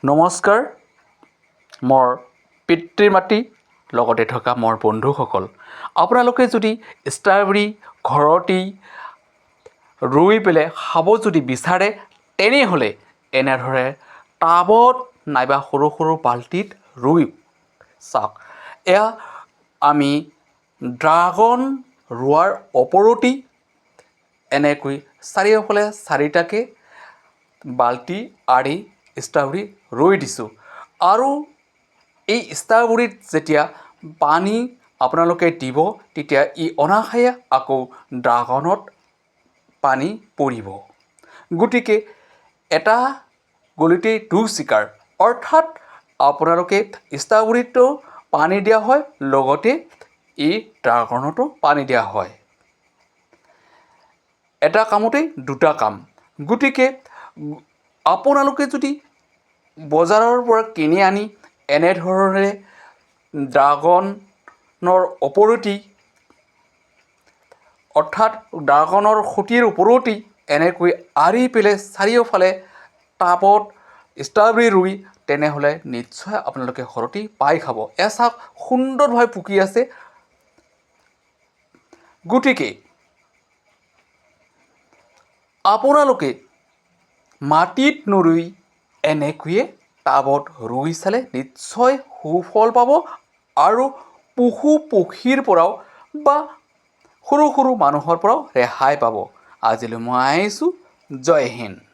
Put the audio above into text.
নমস্কাৰ, মোৰ পিতৃ মাতৃ লগতে থকা মোৰ বন্ধুসকল। আপোনালোকে যদি ষ্ট্ৰবেৰী ঘৰতেই ৰুই পেলাই খাব যদি বিচাৰে, তেনেহ'লে এনেদৰে টাবত নাইবা সৰু সৰু বাল্টিত ৰুই চাওক। এয়া আমি ড্ৰাগন ৰোৱাৰ ওপৰতেই এনেকৈ চাৰিওফালে চাৰিটাকৈ বাল্টি আদি ষ্ট্ৰবেৰী ৰুই দিছোঁ। আৰু এই ষ্ট্ৰবেৰীত যেতিয়া পানী আপোনালোকে দিব, তেতিয়া ই অনায়াসে আকৌ ড্ৰাগনত পানী পৰিব। গতিকে এটা গুলিতেই দুই চিকাৰ, অৰ্থাৎ আপোনালোকে ষ্ট্ৰবেৰীতো পানী দিয়া হয়, লগতে এই ড্ৰাগনতো পানী দিয়া হয়। এটা কামতেই দুটা কাম। গতিকে আপোনালোকে যদি বজাৰৰ পৰা কিনি আনি এনেধৰণে ড্ৰাগনৰ ওপৰতেই, অৰ্থাৎ ড্ৰাগনৰ খুঁটিৰ ওপৰতেই এনেকৈ আঁৰি পেলাই চাৰিওফালে টাবত ষ্ট্ৰবেৰী ৰুই, তেনেহ'লে নিশ্চয় আপোনালোকে ঘৰতেই পাই খাব। এয়া চাওক, সুন্দৰভাৱে পকি আছে। গতিকে আপোনালোকে মাটিত নুৰুই এনেকৈয়ে টাবত ৰুই চালে নিশ্চয় সুফল পাব। আৰু পশু পক্ষীৰ পৰাও বা সৰু সৰু মানুহৰ পৰাও ৰেহাই পাব। আজিলৈ মই আহিছোঁ। জয় হিন্দ।